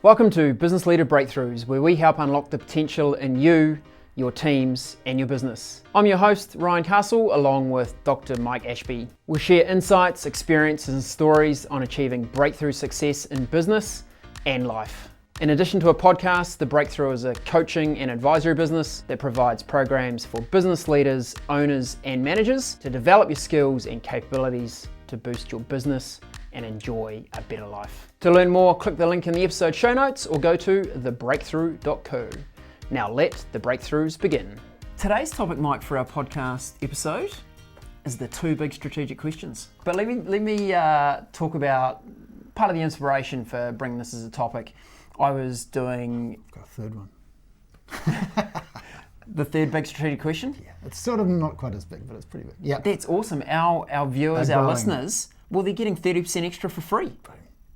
Welcome to Business Leader Breakthroughs, where we help unlock the potential in you, your teams, and your business. I'm your host, Ryan Castle, along with Dr. Mike Ashby. We'll share insights, experiences, and stories on achieving breakthrough success in business and life. In addition to a podcast, The Breakthrough is a coaching and advisory business that provides programs for business leaders, owners, and managers to develop your skills and capabilities to boost your business and enjoy a better life. To learn more, click the link in the episode show notes or go to thebreakthrough.co. Now let the breakthroughs begin. Today's topic, Mike, for our podcast episode is the two big strategic questions. But let me talk about part of the inspiration for bringing this as a topic. I was doing... Got a third one. The third big strategic question? Yeah, it's sort of not quite as big, but it's pretty big. Yeah, That's awesome. Our viewers, our listeners, well, they're getting 30% extra for free.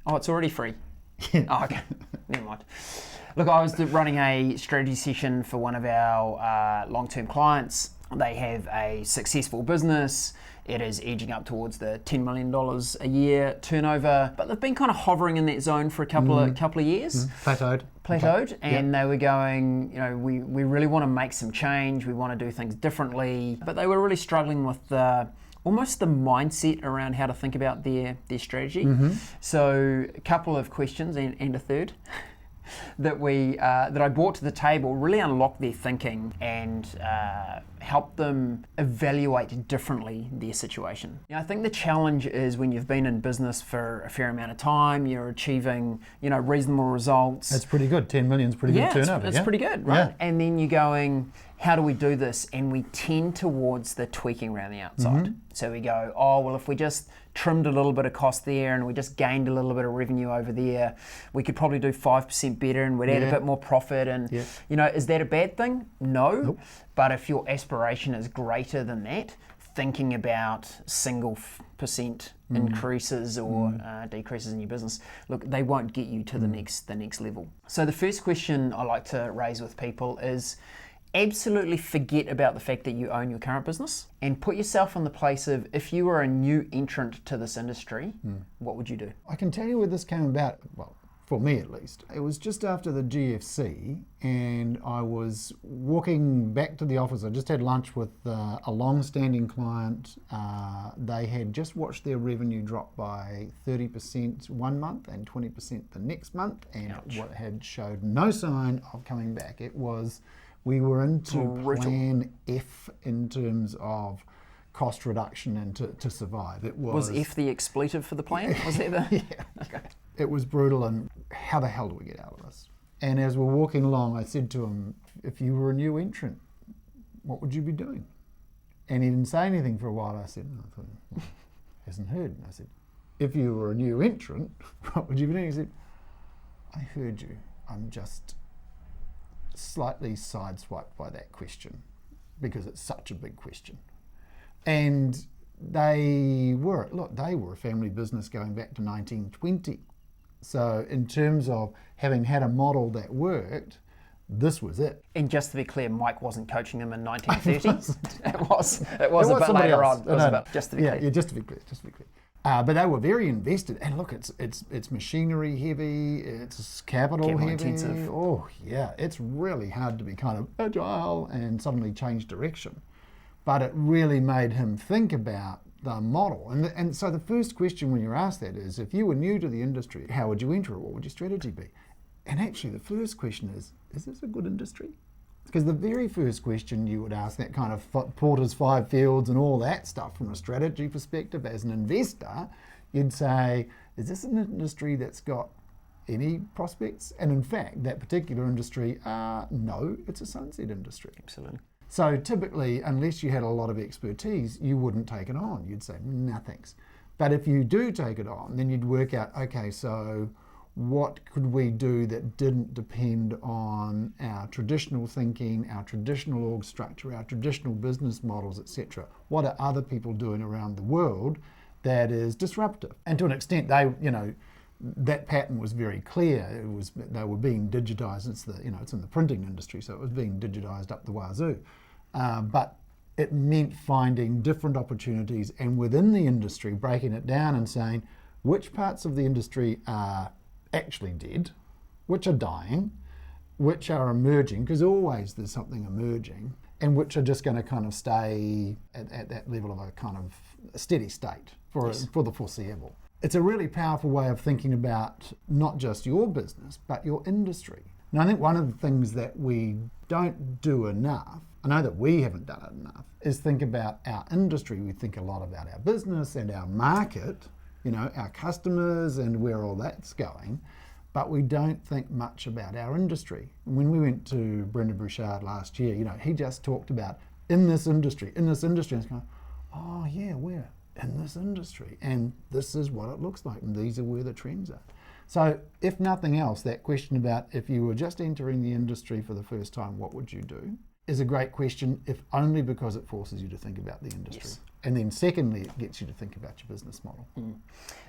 Oh, it's already free. Yeah. Oh, okay. Never mind. Look, I was running a strategy session for one of our long-term clients. They have a successful business. It is edging up towards the $10 million a year turnover, but they've been kind of hovering in that zone for a couple of years. Plateaued, and they were going, we really want to make some change. We want to do things differently, but they were really struggling with almost the mindset around how to think about their strategy. So a couple of questions and a third that I brought to the table really unlocked their thinking and help them evaluate differently their situation. I think the challenge is when you've been in business for a fair amount of time, you're achieving reasonable results. That's pretty good. 10 million is pretty good turnover. It's pretty good, right? Yeah. And then you're going, how do we do this? And we tend towards the tweaking around the outside. So we go, if we just trimmed a little bit of cost there and we just gained a little bit of revenue over there, we could probably do 5% better and we'd add a bit more profit. And, is that a bad thing? No. Nope. But if your aspiration is greater than that, thinking about single percent increases or decreases in your business, look, they won't get you to the next level. So the first question I like to raise with people is, absolutely forget about the fact that you own your current business and put yourself in the place of, if you were a new entrant to this industry, what would you do? I can tell you where this came about, well, for me at least. It was just after the GFC and I was walking back to the office. I just had lunch with a long-standing client. They had just watched their revenue drop by 30% one month and 20% the next month, and what had showed no sign of coming back. We were into plan F in terms of cost reduction and to survive. Was F the expletive for the plan? Was that the... Yeah. Okay. It was brutal, and how the hell do we get out of this? And as we're walking along, I said to him, if you were a new entrant, what would you be doing? And he didn't say anything for a while. I said, hasn't heard. And I said, if you were a new entrant, what would you be doing? He said, I heard you. I'm just slightly sideswiped by that question because it's such a big question. And they were a family business going back to 1920. So in terms of having had a model that worked, this was it. And just to be clear, Mike wasn't coaching them in 1930. It was a bit later on. Just to be clear. Yeah, just to be clear. But they were very invested, and look, it's machinery heavy, it's capital heavy. Intensive. Oh yeah, it's really hard to be kind of agile and suddenly change direction. But it really made him think about the model. And so the first question when you're asked that is, if you were new to the industry, how would you enter it? What would your strategy be? And actually the first question is this a good industry? Because the very first question you would ask, that kind of Porter's 5 fields and all that stuff from a strategy perspective as an investor, you'd say, is this an industry that's got any prospects? And in fact, that particular industry, no, it's a sunset industry. Absolutely. So typically, unless you had a lot of expertise, you wouldn't take it on. You'd say, no thanks. But if you do take it on, then you'd work out, okay, so what could we do that didn't depend on our traditional thinking, our traditional org structure, our traditional business models, etc.? What are other people doing around the world that is disruptive? And to an extent, that pattern was very clear. They were being digitized. It's in the printing industry, so it was being digitized up the wazoo. But it meant finding different opportunities, and within the industry, breaking it down and saying which parts of the industry are actually dead which are dying, which are emerging, because always there's something emerging, and which are just going to kind of stay at that level of a kind of steady state for the foreseeable. It's a really powerful way of thinking about not just your business, but your industry. Now, I think one of the things that we don't do enough, I know that we haven't done it enough, is think about our industry. We think a lot about our business and our market, our customers and where all that's going, but we don't think much about our industry. When we went to Brendan Burchard last year, he just talked about in this industry, and it's going, oh yeah, we're in this industry, and this is what it looks like, and these are where the trends are. So if nothing else, that question about if you were just entering the industry for the first time, what would you do, is a great question, if only because it forces you to think about the industry. Yes. And then secondly, it gets you to think about your business model.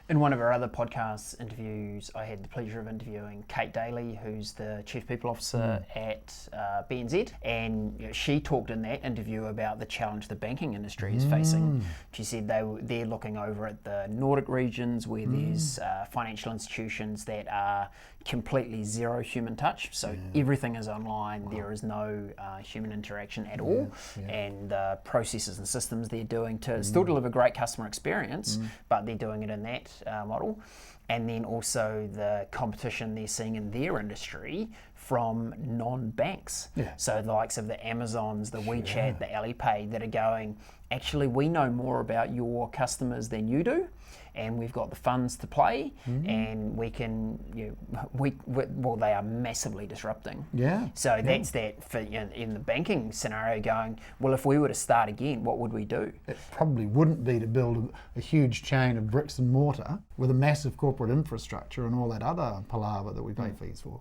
In one of our other podcast interviews, I had the pleasure of interviewing Kate Daly, who's the Chief People Officer at BNZ, and she talked in that interview about the challenge the banking industry is facing. She said they're looking over at the Nordic regions where there's financial institutions that are completely zero human touch, so everything is online. There is no human interaction at all, and the processes and systems they're doing to still deliver great customer experience, but they're doing it in that model. And then also the competition they're seeing in their industry from non-banks. So the likes of the Amazons, the WeChat, the Alipay, that are going, actually we know more about your customers than you do, and we've got the funds to play, and we can, they are massively disrupting. So that's that for in the banking scenario going, well, if we were to start again, what would we do? It probably wouldn't be to build a huge chain of bricks and mortar with a massive corporate infrastructure and all that other palaver that we pay fees for.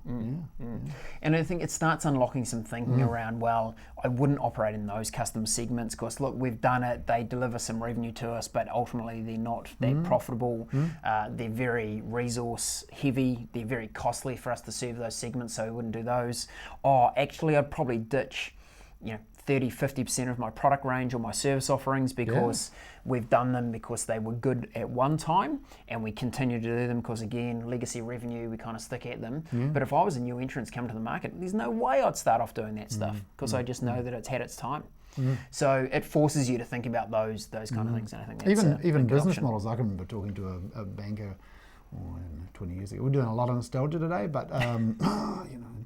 And I think it starts unlocking some thinking around, well, I wouldn't operate in those customer segments because, look, we've done it, they deliver some revenue to us, but ultimately they're not that profitable. They're very resource heavy, they're very costly for us to serve those segments, so we wouldn't do those. Actually, I'd probably ditch 30-50% of my product range or my service offerings because we've done them because they were good at one time, and we continue to do them because, again, legacy revenue, we kind of stick at them. But if I was a new entrant coming to the market, there's no way I'd start off doing that stuff because I just know that it's had its time. So it forces you to think about those kind of things, and I think that's even business models. I can remember talking to a banker 20 years ago. We're doing a lot of nostalgia today, but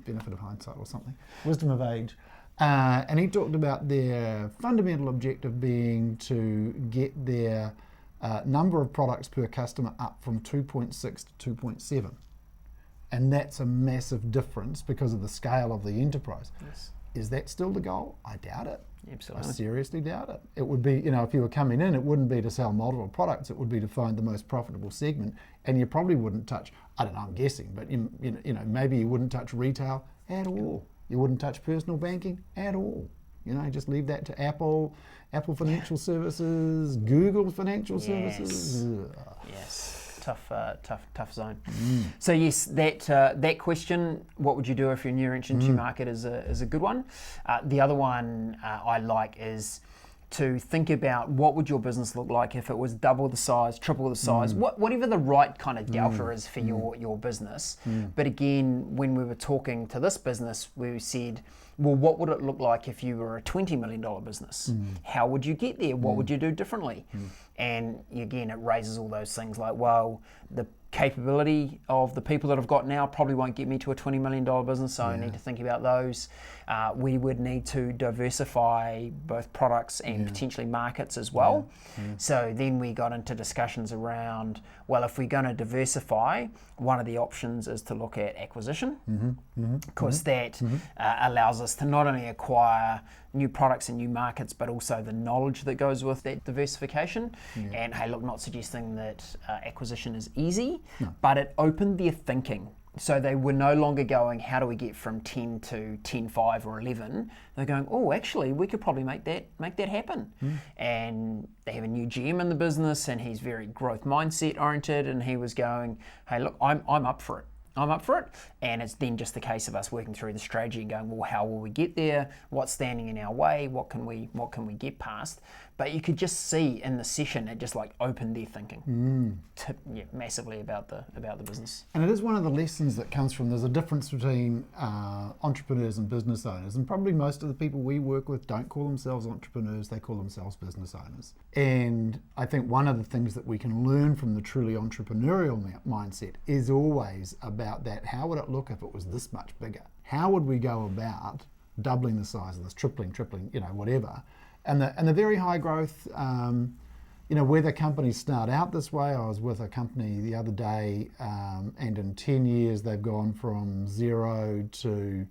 benefit of hindsight or something, wisdom of age. And he talked about their fundamental objective being to get their number of products per customer up from 2.6 to 2.7. And that's a massive difference because of the scale of the enterprise. Is that still the goal? I doubt it. Absolutely. I seriously doubt it. It would be, if you were coming in, it wouldn't be to sell multiple products. It would be to find the most profitable segment. And you probably wouldn't touch, I don't know, I'm guessing, but maybe you wouldn't touch retail at all. You wouldn't touch personal banking at all. Just leave that to Apple Financial Services, Google Financial Services. Tough zone. So yes, that question, what would you do if you're new entrant to your market, is a good one. The other one I like is to think about what would your business look like if it was double the size, triple the size, whatever the right kind of delta is for your business. But again, when we were talking to this business, we said, well, what would it look like if you were a $20 million business? How would you get there? What would you do differently? And again, it raises all those things like, well, the capability of the people that I've got now probably won't get me to a $20 million business, so I need to think about those. We would need to diversify both products and potentially markets as well. So then we got into discussions around, well, if we're going to diversify, one of the options is to look at acquisition, because that allows us to not only acquire new products and new markets, but also the knowledge that goes with that diversification. And hey, look, not suggesting that acquisition is easy, but it opened their thinking. So they were no longer going, how do we get from 10 to 10, 5 or 11? They're going, oh, actually, we could probably make that happen. And they have a new GM in the business, and he's very growth mindset oriented, and he was going, hey, look, I'm up for it. I'm up for it. And it's then just the case of us working through the strategy and going, well, how will we get there? What's standing in our way? What can we get past? But you could just see in the session, it just like opened their thinking massively about the business. And it is one of the lessons that comes from, there's a difference between entrepreneurs and business owners, and probably most of the people we work with don't call themselves entrepreneurs, they call themselves business owners. And I think one of the things that we can learn from the truly entrepreneurial mindset is always about that. How would it look if it was this much bigger? How would we go about doubling the size of this, tripling, whatever? And the very high growth, whether companies start out this way. I was with a company the other day, and in 10 years they've gone from 0 to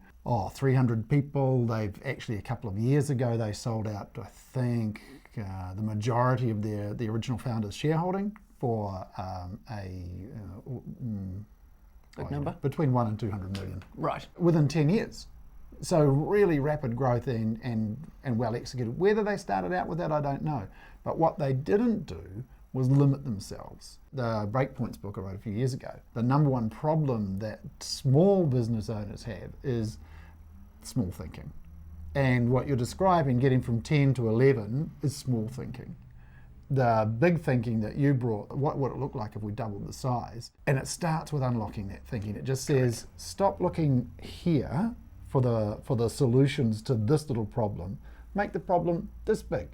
300 people. They've actually, a couple of years ago, they sold out, I think, the majority of the original founders' shareholding for Big number? Between 1 and 200 million. Right. Within 10 years. So really rapid growth and well executed. Whether they started out with that, I don't know. But what they didn't do was limit themselves. The Breakpoints book I wrote a few years ago, the number one problem that small business owners have is small thinking. And what you're describing, getting from 10 to 11, is small thinking. The big thinking that you brought, what would it look like if we doubled the size? And it starts with unlocking that thinking. It just says, stop looking here for the solutions to this little problem. Make the problem this big,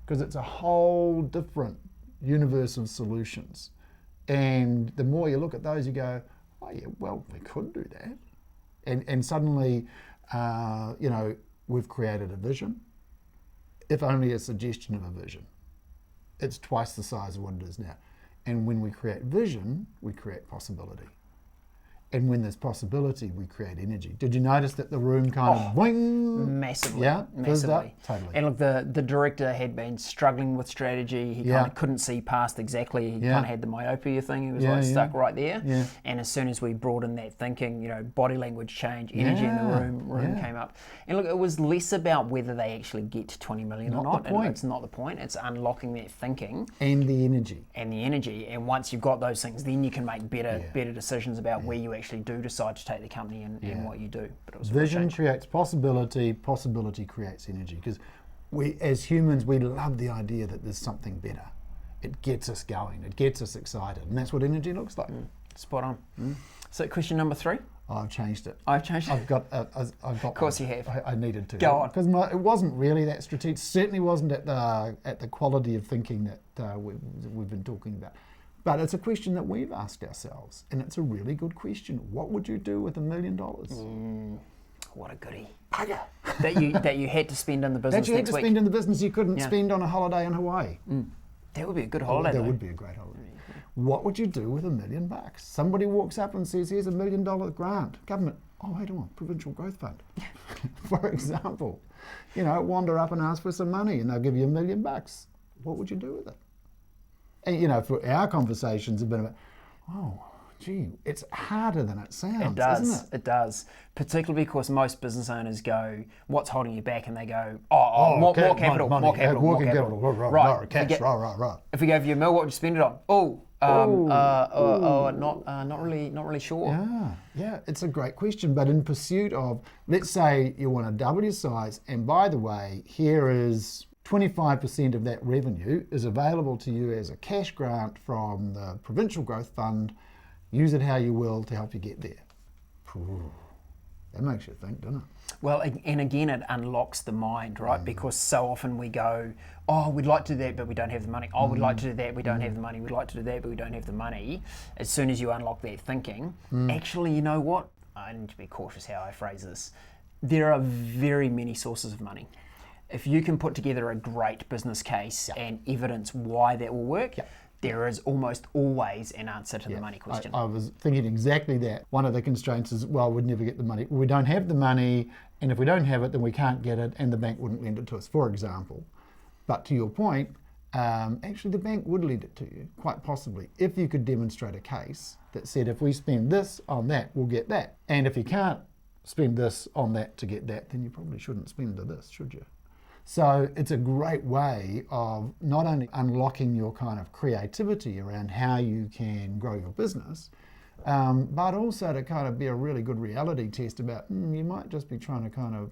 because it's a whole different universe of solutions. And the more you look at those, you go, oh yeah, well, we could do that. And suddenly, we've created a vision, if only a suggestion of a vision. It's twice the size of what it is now. And when we create vision, we create possibility. And when there's possibility, we create energy. Did you notice that the room kind of wing? Massively. Yeah, massively. Totally. And look, the director had been struggling with strategy. He kind of couldn't see past exactly. He kind of had the myopia thing. He was stuck right there. Yeah. And as soon as we brought in that thinking, body language change, energy in the room came up. And look, it was less about whether they actually get to 20 million or not. It's not the point. It's unlocking that thinking. And the energy. And once you've got those things, then you can make better decisions about where you actually do decide to take the company and what you do. But it was vision creates possibility creates energy, because we as humans, we love the idea that there's something better. It gets us going, it gets us excited, and that's what energy looks like. Spot on. So question number 3? I've changed it. I've changed it? I've got of course you have. I needed to. Go on. Because it wasn't really that strategic, certainly wasn't at the quality of thinking that we've been talking about. But it's a question that we've asked ourselves, and it's a really good question. What would you do with $1 million? What a goodie. Bugger. that you had to spend in the business that you had to spend in the business you couldn't spend on a holiday in Hawaii. That would be a good holiday. That would be a great holiday. What would you do with $1 million? Somebody walks up and says, here's $1 million grant. Government, oh, wait on, Provincial Growth Fund. For example, wander up and ask for some money and they'll give you $1 million. What would you do with it? And, for our conversations have been about, oh, gee, it's harder than it sounds, it does, isn't it? It does. Particularly because most business owners go, what's holding you back? And they go, more capital. Right, cash, right. If we gave you $1 million, what would you spend it on? Not really sure. Yeah, it's a great question. But in pursuit of, let's say you want to double your size, and by the way, here is 25% of that revenue is available to you as a cash grant from the Provincial Growth Fund. Use it how you will to help you get there. That makes you think, doesn't it? Well, and again, it unlocks the mind, right? Because so often we go, oh, we'd like to do that, but we don't have the money. Oh, we'd like to do that, we don't have the money. We'd like to do that, but we don't have the money. As soon as you unlock that thinking, actually, you know what? I need to be cautious how I phrase this. There are very many sources of money. If you can put together a great business case and evidence why that will work, there is almost always an answer to the money question. I was thinking exactly that. One of the constraints is, well, we'd never get the money. We don't have the money, and if we don't have it, then we can't get it, and the bank wouldn't lend it to us, for example. But to your point, actually the bank would lend it to you, quite possibly, if you could demonstrate a case that said, if we spend this on that, we'll get that. And if you can't spend this on that to get that, then you probably shouldn't spend to this, should you? So it's a great way of not only unlocking your kind of creativity around how you can grow your business, but also to kind of be a really good reality test about, you might just be trying to kind of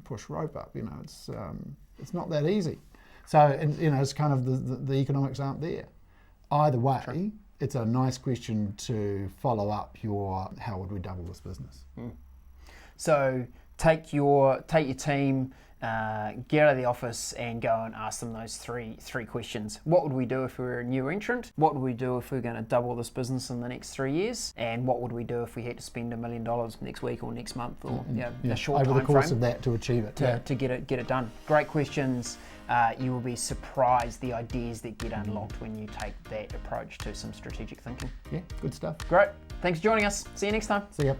push rope up, it's not that easy. So, and, it's kind of the economics aren't there. Either way, True. It's a nice question to follow up your how would we double this business. So take your team, get out of the office and go and ask them those three questions. What would we do if we were a new entrant? What would we do if we we're going to double this business in the next 3 years? And what would we do if we had to spend $1 million next week or next month or a short over time the course frame of that to achieve it. to get it done? Great questions. You will be surprised the ideas that get unlocked when you take that approach to some strategic thinking. Yeah, good stuff. Great. Thanks for joining us. See you next time. See ya.